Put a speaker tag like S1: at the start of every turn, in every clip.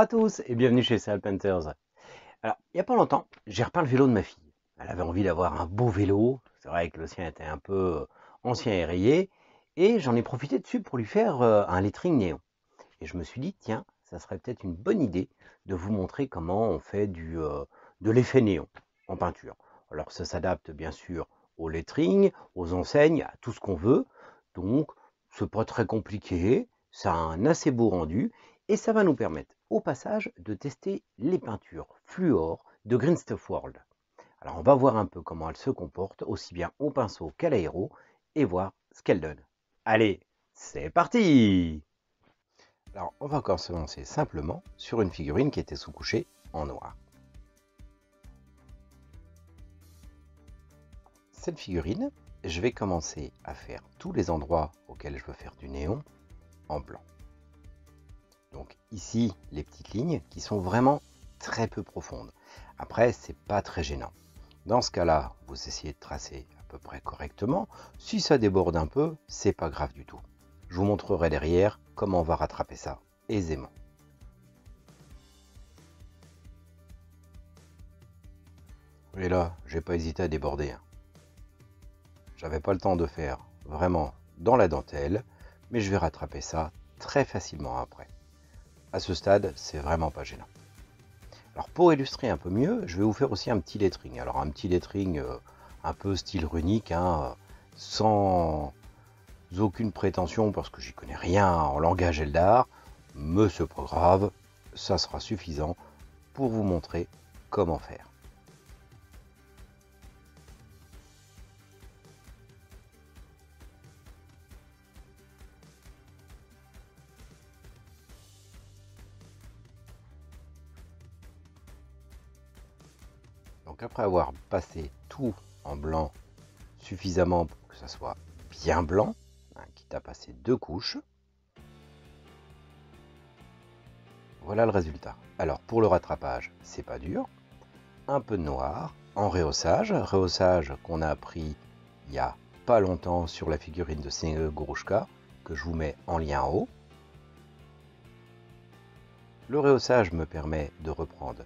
S1: à tous et bienvenue chez Sail Painters. Alors, il n'y a pas longtemps, j'ai repeint le vélo de ma fille. Elle avait envie d'avoir un beau vélo. C'est vrai que le sien était un peu ancien et rayé. Et j'en ai profité dessus pour lui faire un lettering néon. Et je me suis dit, tiens, ça serait peut-être une bonne idée de vous montrer comment on fait de l'effet néon en peinture. Alors, ça s'adapte bien sûr au lettering, aux enseignes, à tout ce qu'on veut. Donc, c'est pas très compliqué. Ça a un assez beau rendu. Et ça va nous permettre au passage de tester les peintures fluor de Green Stuff World. Alors on va voir un peu comment elles se comportent, aussi bien au pinceau qu'à l'aéro, et voir ce qu'elles donnent. Allez, c'est parti! Alors on va encore se lancer simplement sur une figurine qui était sous-couchée en noir. Cette figurine, je vais commencer à faire tous les endroits auxquels je veux faire du néon en blanc. Donc ici, les petites lignes qui sont vraiment très peu profondes. Après, c'est pas très gênant. Dans ce cas-là, vous essayez de tracer à peu près correctement. Si ça déborde un peu, c'est pas grave du tout. Je vous montrerai derrière comment on va rattraper ça aisément. Et là, j'ai pas hésité à déborder. J'avais pas le temps de faire vraiment dans la dentelle, mais je vais rattraper ça très facilement après. À ce stade, c'est vraiment pas gênant. Alors pour illustrer un peu mieux, je vais vous faire aussi un petit lettering. Alors un petit lettering un peu style runique, sans aucune prétention parce que j'y connais rien en langage Eldar, mais c'est pas grave, ça sera suffisant pour vous montrer comment faire. Donc après avoir passé tout en blanc suffisamment pour que ça soit bien blanc, quitte à passer 2 couches, voilà le résultat. Alors pour le rattrapage, c'est pas dur, un peu de noir en rehaussage qu'on a appris il y a pas longtemps sur la figurine de Snegurушка que je vous mets en lien en haut. Le rehaussage me permet de reprendre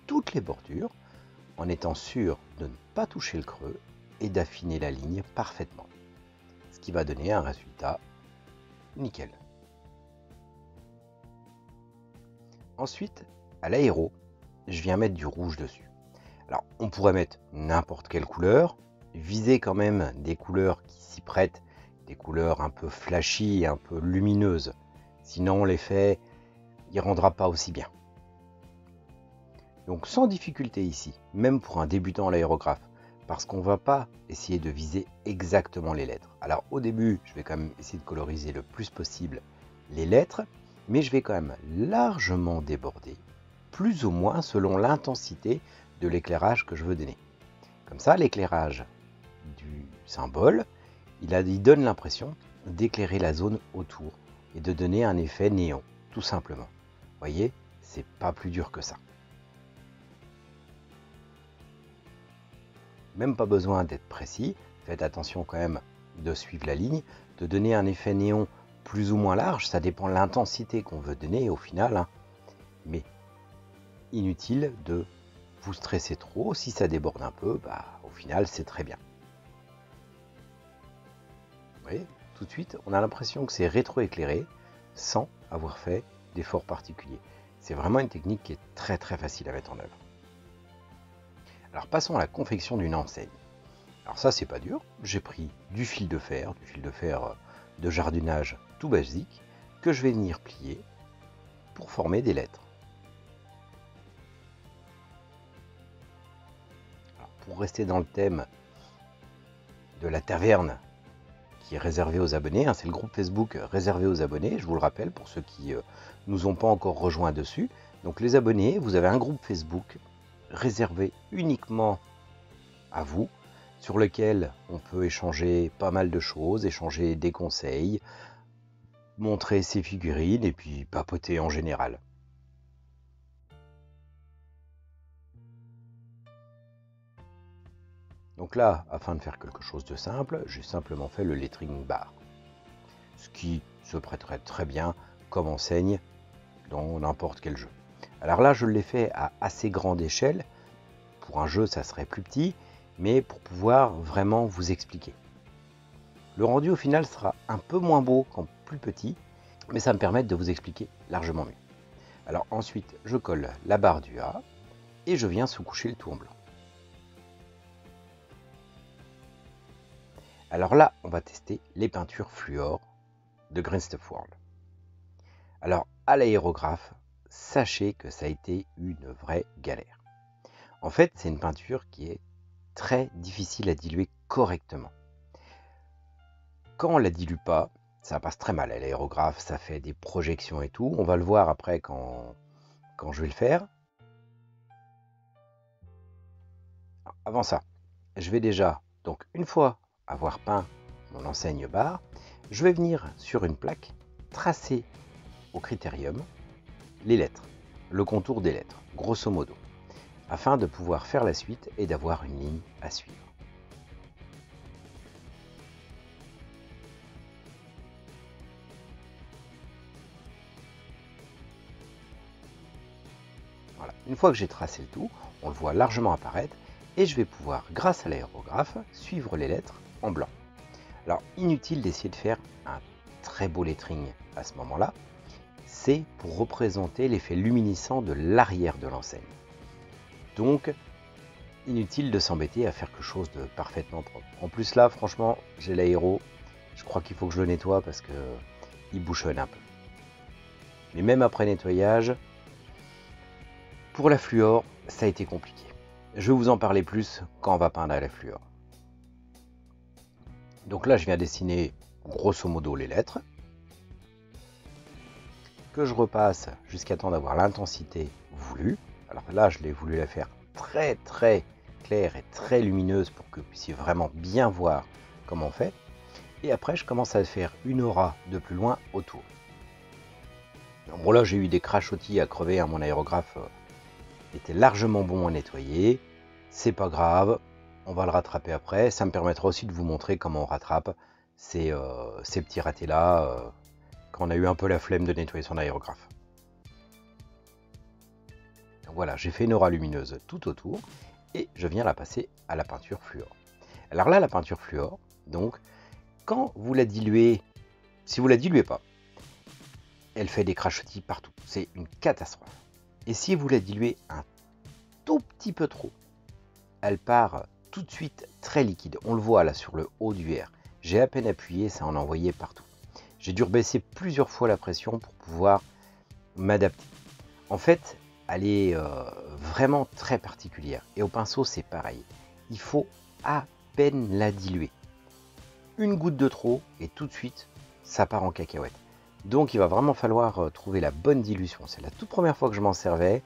S1: toutes les bordures en étant sûr de ne pas toucher le creux et d'affiner la ligne parfaitement, ce qui va donner un résultat nickel. Ensuite, à l'aéro, je viens mettre du rouge dessus. Alors, on pourrait mettre n'importe quelle couleur, viser quand même des couleurs qui s'y prêtent, des couleurs un peu flashy, un peu lumineuses. Sinon, l'effet, il rendra pas aussi bien. Donc sans difficulté ici, même pour un débutant à l'aérographe, parce qu'on ne va pas essayer de viser exactement les lettres. Alors au début, je vais quand même essayer de coloriser le plus possible les lettres, mais je vais quand même largement déborder, plus ou moins selon l'intensité de l'éclairage que je veux donner. Comme ça, l'éclairage du symbole, il donne l'impression d'éclairer la zone autour et de donner un effet néon, tout simplement. Vous voyez, c'est pas plus dur que ça. Même pas besoin d'être précis, faites attention quand même de suivre la ligne, de donner un effet néon plus ou moins large, ça dépend de l'intensité qu'on veut donner au final, mais inutile de vous stresser trop, si ça déborde un peu, au final c'est très bien. Vous voyez, tout de suite on a l'impression que c'est rétro-éclairé sans avoir fait d'effort particulier. C'est vraiment une technique qui est très facile à mettre en œuvre. Alors passons à la confection d'une enseigne. Alors ça c'est pas dur, j'ai pris du fil de fer de jardinage tout basique, que je vais venir plier pour former des lettres. Alors, pour rester dans le thème de la taverne qui est réservé aux abonnés, c'est le groupe Facebook réservé aux abonnés, je vous le rappelle pour ceux qui nous ont pas encore rejoints dessus. Donc les abonnés, vous avez un groupe Facebook réservé uniquement à vous, sur lequel on peut échanger pas mal de choses, échanger des conseils, montrer ses figurines et puis papoter en général. Donc là, afin de faire quelque chose de simple, j'ai simplement fait le lettering bar, ce qui se prêterait très bien comme enseigne dans n'importe quel jeu. Alors là, je l'ai fait à assez grande échelle. Pour un jeu, ça serait plus petit, mais pour pouvoir vraiment vous expliquer. Le rendu au final sera un peu moins beau qu'en plus petit, mais ça me permet de vous expliquer largement mieux. Alors ensuite, je colle la barre du A et je viens sous-coucher le tout en blanc. Alors là, on va tester les peintures fluor de Green Stuff World. Alors à l'aérographe, sachez que ça a été une vraie galère. En fait, c'est une peinture qui est très difficile à diluer correctement. Quand on la dilue pas, ça passe très mal à l'aérographe, ça fait des projections et tout. On va le voir après quand je vais le faire. Avant ça, je vais déjà, donc une fois avoir peint mon enseigne barre, je vais venir sur une plaque tracer au critérium les lettres, le contour des lettres, grosso modo, afin de pouvoir faire la suite et d'avoir une ligne à suivre. Voilà. Une fois que j'ai tracé le tout, on le voit largement apparaître et je vais pouvoir, grâce à l'aérographe, suivre les lettres en blanc. Alors, inutile d'essayer de faire un très beau lettering à ce moment-là, c'est pour représenter l'effet luminescent de l'arrière de l'enseigne. Donc, inutile de s'embêter à faire quelque chose de parfaitement propre. En plus là, franchement, j'ai l'aéro, je crois qu'il faut que je le nettoie parce que il bouchonne un peu. Mais même après nettoyage, pour la fluor, ça a été compliqué. Je vais vous en parler plus quand on va peindre à la fluor. Donc là, je viens dessiner grosso modo les lettres, que je repasse jusqu'à temps d'avoir l'intensité voulue. Alors là, je l'ai voulu la faire très claire et très lumineuse pour que vous puissiez vraiment bien voir comment on fait. Et après, je commence à faire une aura de plus loin autour. Bon là, j'ai eu des crachotis à crever, mon aérographe était largement bon à nettoyer. C'est pas grave, on va le rattraper après. Ça me permettra aussi de vous montrer comment on rattrape ces petits ratés là quand on a eu un peu la flemme de nettoyer son aérographe. Donc voilà, j'ai fait une aura lumineuse tout autour et je viens la passer à la peinture fluor. Alors là, la peinture fluor, donc, quand vous la diluez, si vous la diluez pas, elle fait des crachotis partout. C'est une catastrophe. Et si vous la diluez un tout petit peu trop, elle part tout de suite très liquide. On le voit là sur le haut du verre. J'ai à peine appuyé, ça en a envoyé partout. J'ai dû rebaisser plusieurs fois la pression pour pouvoir m'adapter. En fait, elle est vraiment très particulière. Et au pinceau, c'est pareil. Il faut à peine la diluer. Une goutte de trop et tout de suite, ça part en cacahuète. Donc il va vraiment falloir trouver la bonne dilution. C'est la toute première fois que je m'en servais.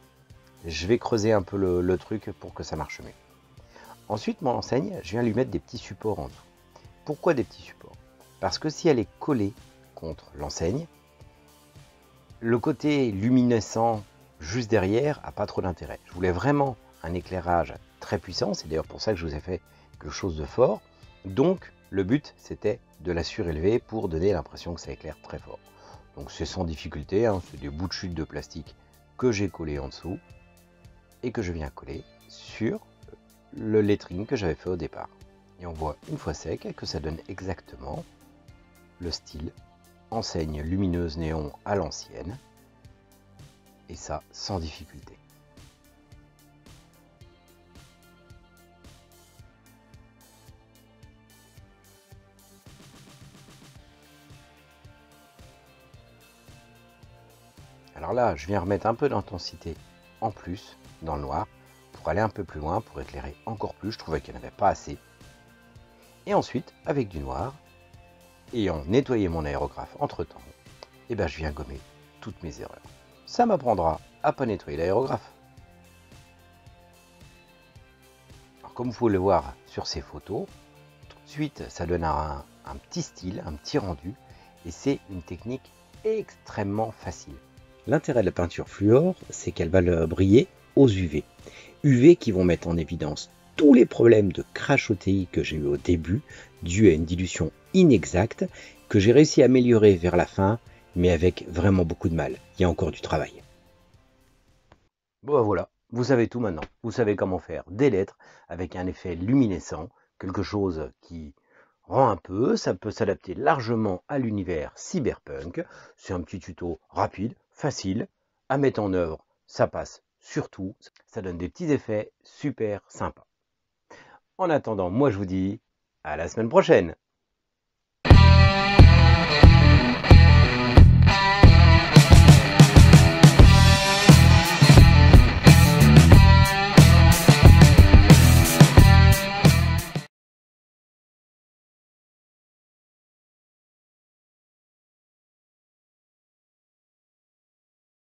S1: Je vais creuser un peu le truc pour que ça marche mieux. Ensuite, mon enseigne, je viens lui mettre des petits supports en dessous. Pourquoi des petits supports? Parce que si elle est collée contre l'enseigne, le côté luminescent juste derrière n'a pas trop d'intérêt. Je voulais vraiment un éclairage très puissant. C'est d'ailleurs pour ça que je vous ai fait quelque chose de fort. Donc, le but, c'était de la surélever pour donner l'impression que ça éclaire très fort. Donc, c'est sans difficulté. C'est des bouts de chute de plastique que j'ai collé en dessous et que je viens coller sur le lettering que j'avais fait au départ. Et on voit une fois sec que ça donne exactement le style enseigne lumineuse néon à l'ancienne. Et ça, sans difficulté. Alors là, je viens remettre un peu d'intensité en plus dans le noir pour aller un peu plus loin, pour éclairer encore plus. Je trouvais qu'il n'y en avait pas assez. Et ensuite, avec du noir, ayant nettoyé mon aérographe entre temps, et ben je viens gommer toutes mes erreurs. Ça m'apprendra à pas nettoyer l'aérographe. Alors comme vous pouvez le voir sur ces photos, tout de suite ça donne un petit style, un petit rendu, et c'est une technique extrêmement facile. L'intérêt de la peinture fluor, c'est qu'elle va briller aux UV. UV qui vont mettre en évidence tous les problèmes de crachotéie que j'ai eu au début, dû à une dilution inexacte, que j'ai réussi à améliorer vers la fin, mais avec vraiment beaucoup de mal. Il y a encore du travail. Bon, bah, voilà, vous savez tout maintenant. Vous savez comment faire des lettres avec un effet luminescent, quelque chose qui rend un peu, ça peut s'adapter largement à l'univers cyberpunk. C'est un petit tuto rapide, facile à mettre en œuvre, ça passe surtout, ça donne des petits effets super sympas. En attendant, moi je vous dis à la semaine prochaine.